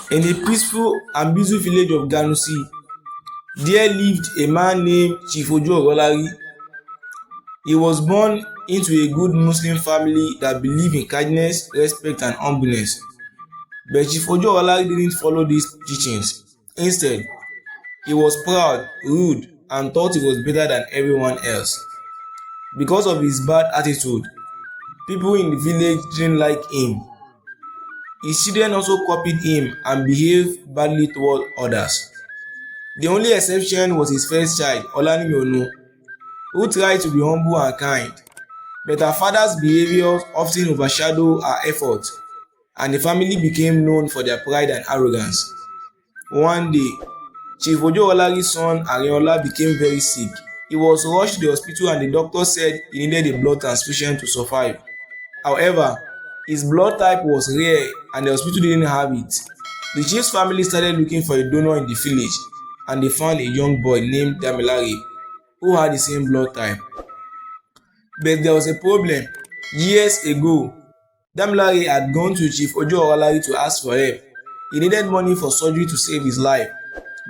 In the peaceful and beautiful village of Ganu, there lived a man named Chief Ojuorolari. He was born into a good Muslim family that believed in kindness, respect, and humbleness. But Chief Ojuorolari didn't follow these teachings. Instead, he was proud, rude, and thought he was better than everyone else. Because of his bad attitude, people in the village didn't like him. His children also copied him and behaved badly toward others. The only exception was his first child, Olanimonu, who tried to be humble and kind. But her father's behavior often overshadowed her efforts, and the family became known for their pride and arrogance. One day, Chief Ojuorolari's son Ariola became very sick. He was rushed to the hospital and the doctor said he needed a blood transfusion to survive. However, his blood type was rare and the hospital didn't have it. The chief's family started looking for a donor in the village and they found a young boy named Damilare who had the same blood type. But there was a problem. Years ago, Damilare had gone to Chief Ojuorolari to ask for help. He needed money for surgery to save his life.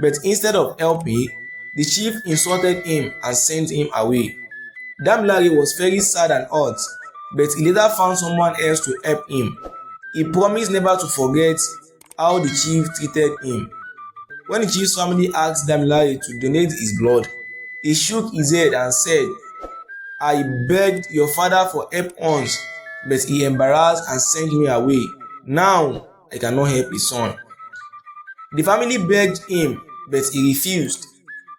But instead of helping, the chief insulted him and sent him away. Damilare was very sad and hurt, but he later found someone else to help him. He promised never to forget how the chief treated him. When the chief's family asked Damilare to donate his blood, he shook his head and said, "I begged your father for help once, but he embarrassed and sent me away. Now I cannot help his son." The family begged him, but he refused.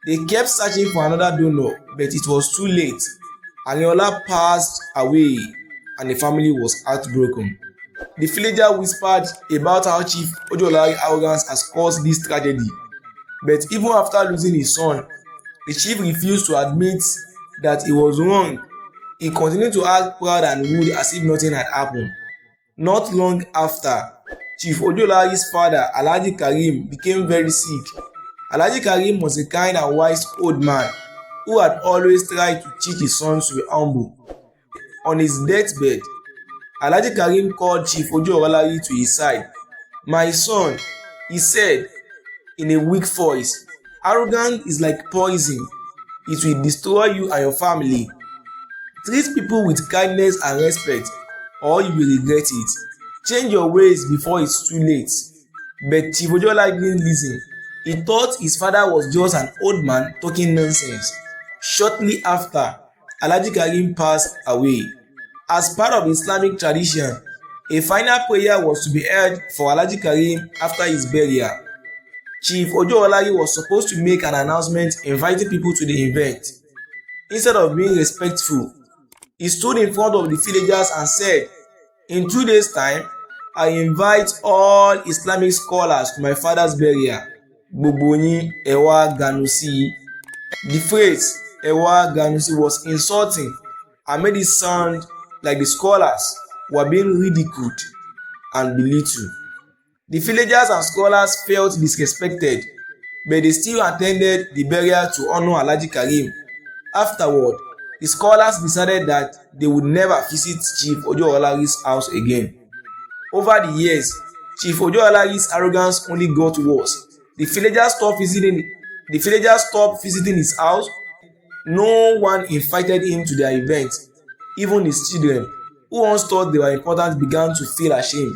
They kept searching for another donor, but it was too late. Ariola passed away and the family was heartbroken. The villager whispered about how Chief Ojuorolari's arrogance has caused this tragedy. But even after losing his son, the chief refused to admit that he was wrong. He continued to act proud and rude as if nothing had happened. Not long after, Chief Ojuorolari's father, Alhaji Karim, became very sick. Alhaji Karim was a kind and wise old man who had always tried to teach his sons to be humble. On his deathbed, Alhaji Karim called Chief Ojuorolari to his side. "My son," he said in a weak voice, "arrogance is like poison. It will destroy you and your family. Treat people with kindness and respect, or you will regret it. Change your ways before it's too late." But Chief Ojuorolari didn't listen. He thought his father was just an old man talking nonsense. Shortly after, Alhaji Karim passed away. As part of Islamic tradition, a final prayer was to be held for Alhaji Karim after his burial. Chief Ojuorolari was supposed to make an announcement inviting people to the event. Instead of being respectful, he stood in front of the villagers and said, "In 2 days' time, I invite all Islamic scholars to my father's burial. Gbogbo yin, Ewaa Ganu." The phrase Ewaa Ganu was insulting and made it sound like the scholars were being ridiculed and belittled. The villagers and scholars felt disrespected, but they still attended the burial to honor Alhaji Karim. Afterward, the scholars decided that they would never visit Chief Ojuorolari's house again. Over the years, Chief Ojuorolari's arrogance only got worse. The villagers stopped visiting his house. No one invited him to their event. Even his children, who once thought they were important, began to feel ashamed.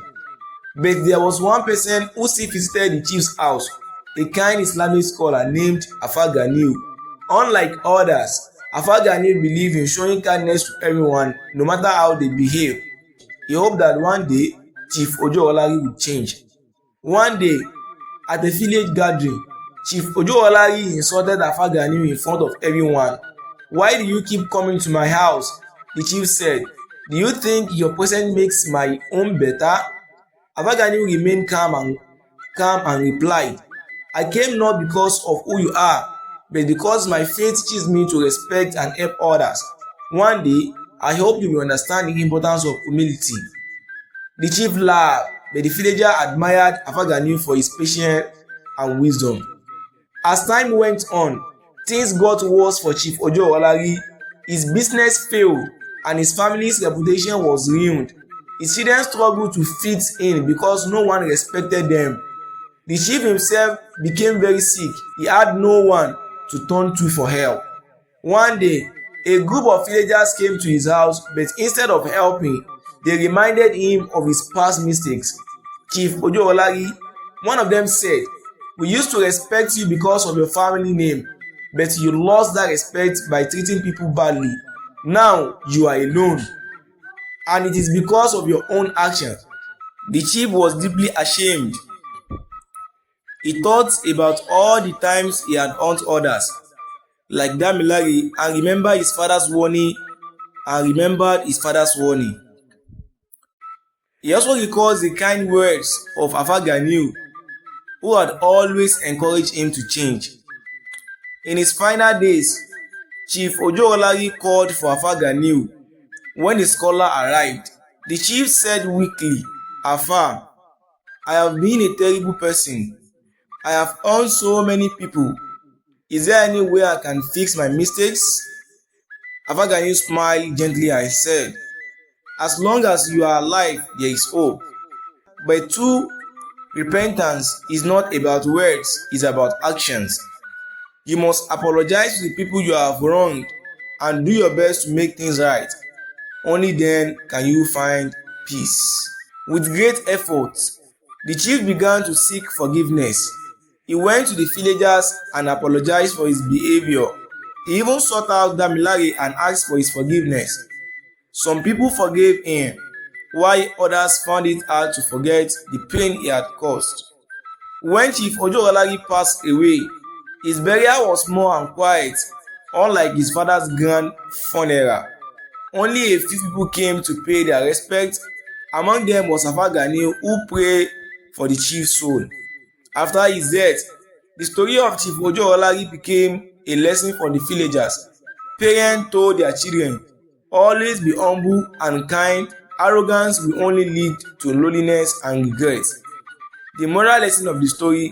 But there was one person who still visited the chief's house, a kind Islamic scholar named Alfa Ganiu. Unlike others, Alfa Ganiu believed in showing kindness to everyone, no matter how they behave. He hoped that one day, Chief Ojuorolari would change. One day, at a village gathering, Chief Ojuorolari insulted Alfa Ganiu in front of everyone. "Why do you keep coming to my house?" the chief said. "Do you think your presence makes my home better?" Alfa Ganiu remained calm and replied, "I came not because of who you are, but because my faith teaches me to respect and help others. One day, I hope you will understand the importance of humility." The chief laughed, but the villager admired Alfa Ganiu for his patience and wisdom. As time went on, things got worse for Chief Ojuorolari. His business failed and his family's reputation was ruined. His children struggled to fit in because no one respected them. The chief himself became very sick. He had no one to turn to for help. One day, a group of villagers came to his house, but instead of helping, they reminded him of his past mistakes. Chief Ojuorolari, one of them said, "We used to respect you because of your family name, but you lost that respect by treating people badly. Now you are alone, and it is because of your own actions." The chief was deeply ashamed. He thought about all the times he had hurt others, like Damilare, and remembered his father's warning. He also recalls the kind words of Alfa Ganiu, who had always encouraged him to change. In his final days, Chief Ojuorolari called for Alfa Ganiu. When the scholar arrived, the chief said weakly, "Alfa, I have been a terrible person. I have hurt so many people. Is there any way I can fix my mistakes?" Alfa Ganiu smiled gently and said, "As long as you are alive, there is hope. But true repentance is not about words, it's about actions. You must apologize to the people you have wronged and do your best to make things right. Only then can you find peace." With great effort, the chief began to seek forgiveness. He went to the villagers and apologized for his behavior. He even sought out Damilare and asked for his forgiveness. Some people forgave him, while others found it hard to forget the pain he had caused. When Chief Ojuorolari passed away, his burial was small and quiet, unlike his father's grand funeral. Only a few people came to pay their respect. Among them was Alfa Ganiu, who prayed for the chief's soul. After his death, the story of Chief Ojuorolari became a lesson for the villagers. Parents told their children, "Always be humble and kind. Arrogance will only lead to loneliness and regret." The moral lesson of the story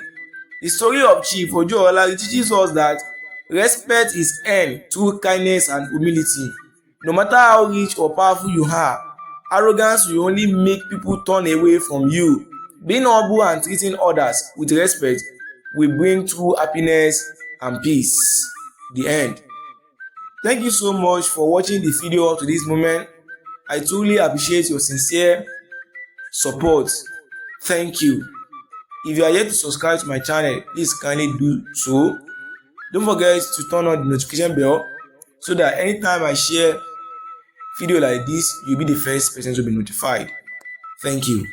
of Chief Ojuorolari teaches us that respect is earned through kindness and humility. No matter how rich or powerful you are, arrogance will only make people turn away from you. Being humble and treating others with respect will bring true happiness and peace. The end. Thank you so much for watching the video up to this moment. I truly appreciate your sincere support. Thank you. If you are yet to subscribe to my channel, please kindly do so. Don't forget to turn on the notification bell so that anytime I share video like this, you'll be the first person to be notified. Thank you.